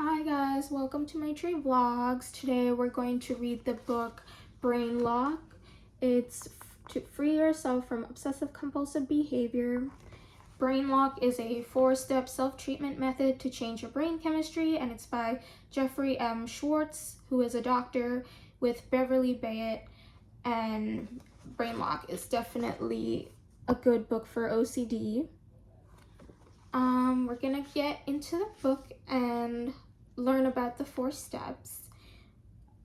Hi guys, welcome to Maitrivlogs. Today we're going to read the book BRAINLOCK. It's to free yourself from obsessive-compulsive behavior. BRAINLOCK is a 4-step self-treatment method to change your brain chemistry, and it's by Jeffrey M. Schwartz, who is a doctor with Beverly Bayet. And BRAINLOCK is definitely a good book for OCD. We're gonna get into the book and learn about the 4 steps.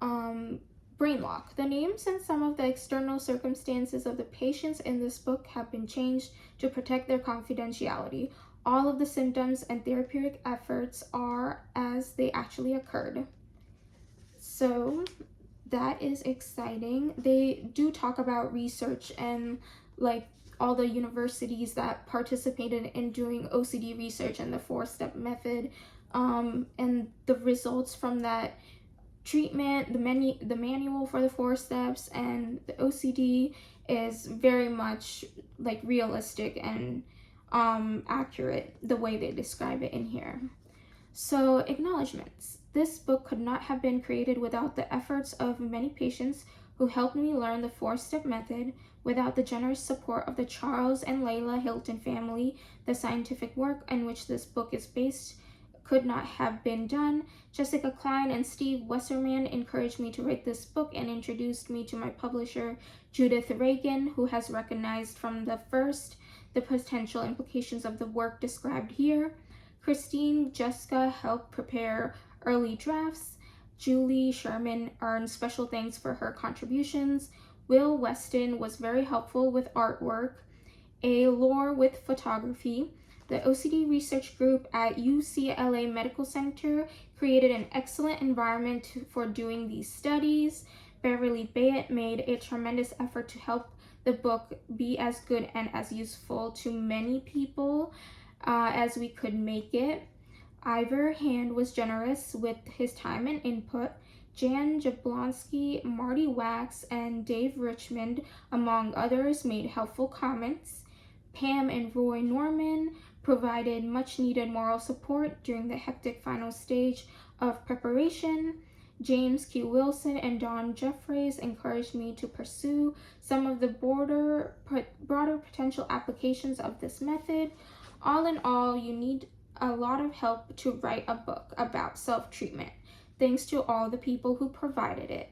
BRAINLOCK. The names and some of the external circumstances of the patients in this book have been changed to protect their confidentiality. All of the symptoms and therapeutic efforts are as they actually occurred. So that is exciting. They do talk about research and all the universities that participated in doing OCD research and the 4-step method, and the results from that treatment. The manual for the 4 steps and the OCD is very much realistic and accurate the way they describe it in here. So, acknowledgements. This book could not have been created without the efforts of many patients who helped me learn the 4-step method. Without the generous support of the Charles and Layla Hilton family, the scientific work in which this book is based could not have been done. Jessica Klein and Steve Wesserman encouraged me to write this book and introduced me to my publisher, Judith Reagan, who has recognized from the first the potential implications of the work described here. Christine Jessica helped prepare early drafts. Julie Sherman earned special thanks for her contributions. Will Weston was very helpful with artwork. A. Lore with photography. The OCD research group at UCLA Medical Center created an excellent environment for doing these studies. Beverly Bayet made a tremendous effort to help the book be as good and as useful to many people as we could make it. Ivor Hand was generous with his time and input. Jan Jablonski, Marty Wax, and Dave Richmond, among others, made helpful comments. Pam and Roy Norman provided much-needed moral support during the hectic final stage of preparation. James Q. Wilson and Don Jeffries encouraged me to pursue some of the broader potential applications of this method. All in all, you need a lot of help to write a book about self-treatment. Thanks to all the people who provided it.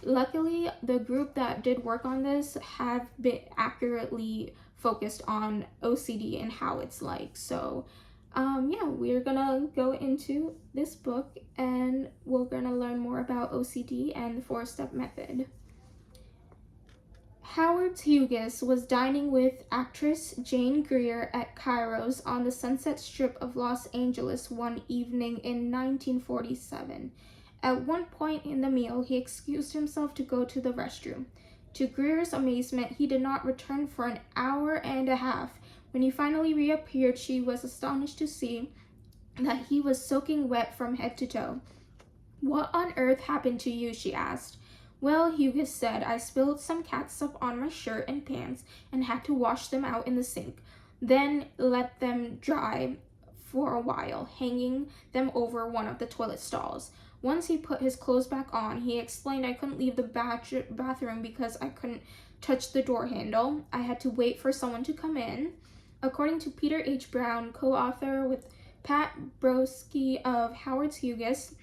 Luckily, the group that did work on this have been accurately focused on OCD and how it's like. So, yeah, we're gonna go into this book and we're gonna learn more about OCD and the 4-step method. Howard Hughes was dining with actress Jane Greer at Cairo's on the Sunset Strip of Los Angeles one evening in 1947. At one point in the meal, he excused himself to go to the restroom. To Greer's amazement, he did not return for an hour and a half. When he finally reappeared, she was astonished to see that he was soaking wet from head to toe. "What on earth happened to you?" she asked. "Well," Hughes said, "I spilled some catsup on my shirt and pants and had to wash them out in the sink, then let them dry for a while, hanging them over one of the toilet stalls. Once he put his clothes back on, he explained I couldn't leave the bathroom because I couldn't touch the door handle. I had to wait for someone to come in." According to Peter H. Brown, co-author with Pat Brodsky of Howard Hughes,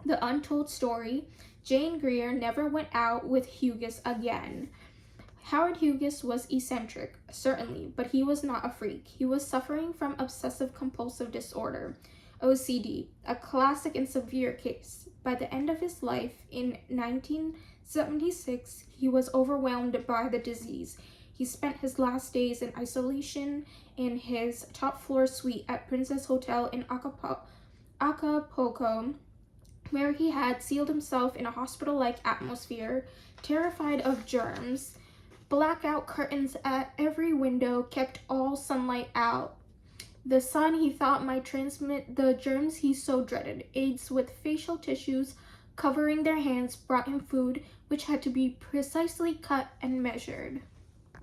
The Untold Story, Jane Greer never went out with Hughes again. Howard Hughes was eccentric, certainly, but he was not a freak. He was suffering from obsessive-compulsive disorder, OCD, a classic and severe case. By the end of his life, in 1976, he was overwhelmed by the disease. He spent his last days in isolation in his top-floor suite at Princess Hotel in Acapulco, where he had sealed himself in a hospital-like atmosphere, terrified of germs. Blackout curtains at every window kept all sunlight out. The sun, he thought, might transmit the germs he so dreaded. Aides with facial tissues covering their hands brought him food, which had to be precisely cut and measured.